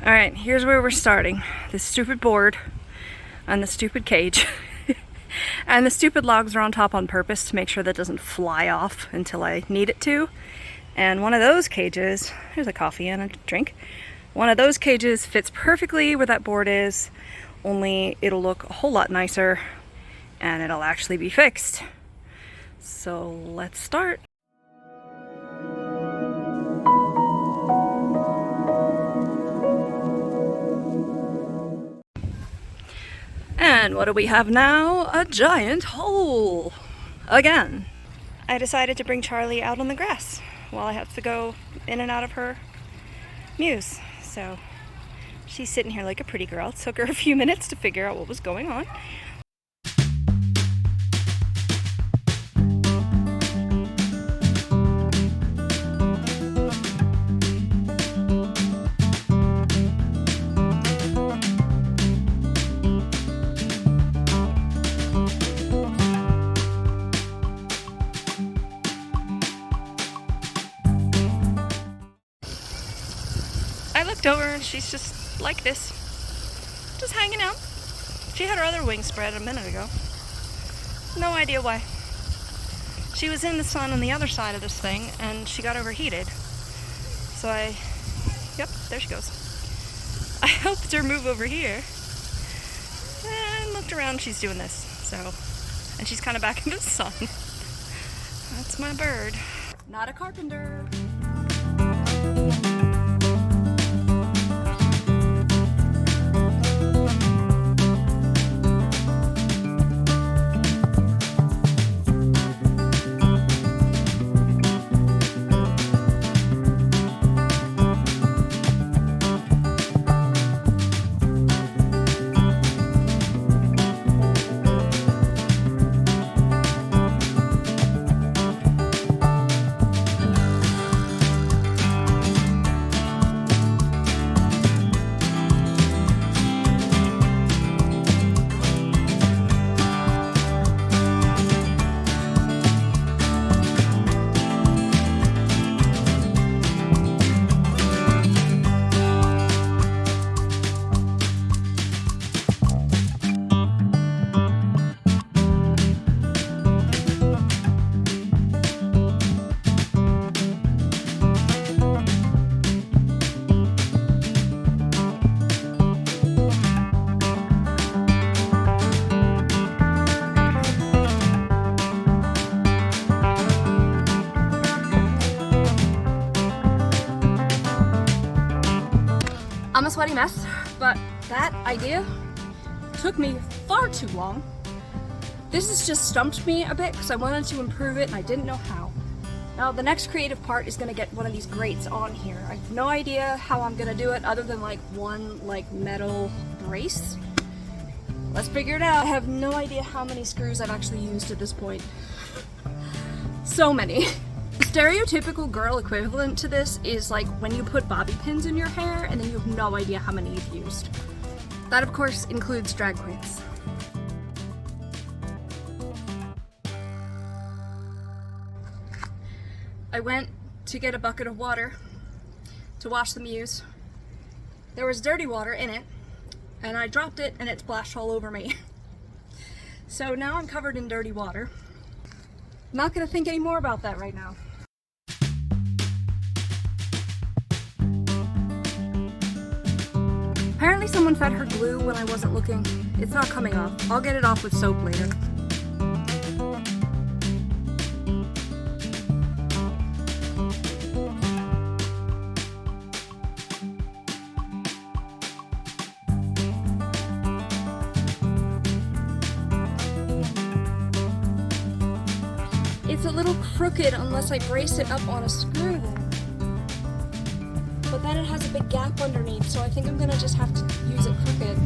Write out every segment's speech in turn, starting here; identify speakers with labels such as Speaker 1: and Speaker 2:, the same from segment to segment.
Speaker 1: Alright, here's where we're starting. This stupid board and the stupid cage. And the stupid logs are on top on purpose to make sure that doesn't fly off until I need it to. And one of those cages, there's a coffee and a drink. One of those cages fits perfectly where that board is, only it'll look a whole lot nicer and it'll actually be fixed. So let's start. And what do we have now? A giant hole! Again. I decided to bring Charlie out on the grass while I have to go in and out of her mews. So she's sitting here like a pretty girl. It took her a few minutes to figure out what was going on. I looked over and she's just like this, just hanging out. She had her other wings spread a minute ago. No idea why. She was in the sun on the other side of this thing and she got overheated. So yep, there she goes. I helped her move over here and looked around, she's doing this. So, and she's kind of back in the sun. That's my bird. Not a carpenter. I'm a sweaty mess, but that idea took me far too long. This has just stumped me a bit because I wanted to improve it and I didn't know how. Now the next creative part is going to get one of these grates on here. I have no idea how I'm going to do it other than like one metal brace. Let's figure it out. I have no idea how many screws I've actually used at this point. So many. The stereotypical girl equivalent to this is like when you put bobby pins in your hair and then you have no idea how many you've used. That of course includes drag queens. I went to get a bucket of water to wash the mews. There was dirty water in it and I dropped it and it splashed all over me. So now I'm covered in dirty water. I'm not gonna think any more about that right now. Apparently someone fed her glue when I wasn't looking. It's not coming off. I'll get it off with soap later. It's a little crooked unless I brace it up on a screw there. But then it has a big gap underneath, so I think I'm gonna just have to use it crooked.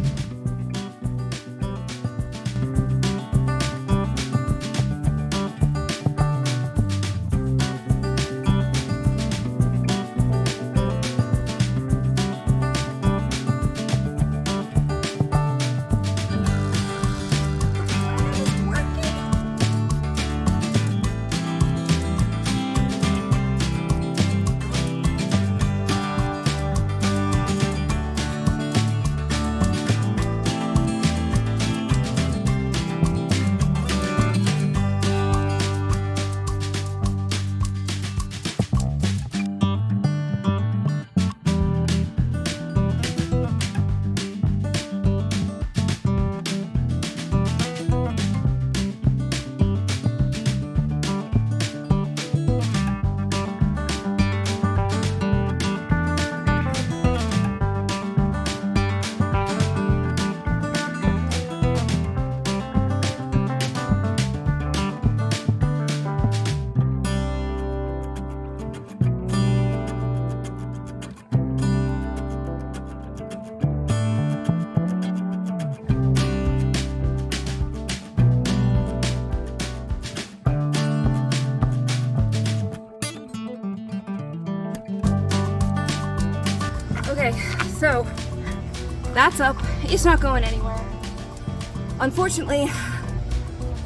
Speaker 1: That's up. It's not going anywhere. Unfortunately,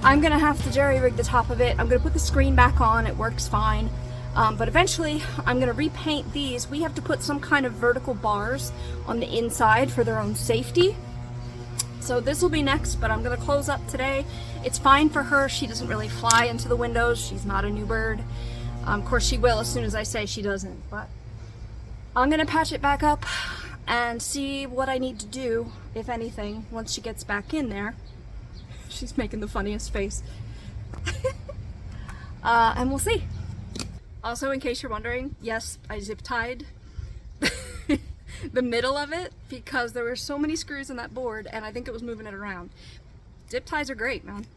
Speaker 1: I'm gonna have to jerry-rig the top of it. I'm gonna put the screen back on. It works fine. But eventually, I'm gonna repaint these. We have to put some kind of vertical bars on the inside for their own safety. So this will be next, but I'm gonna close up today. It's fine for her. She doesn't really fly into the windows. She's not a new bird. Of course, she will as soon as I say she doesn't, but I'm gonna patch it back up and see what I need to do, if anything, once she gets back in there. She's making the funniest face. And we'll see. Also, in case you're wondering, yes, I zip tied the middle of it because there were so many screws in that board and I think it was moving it around. Zip ties are great, man.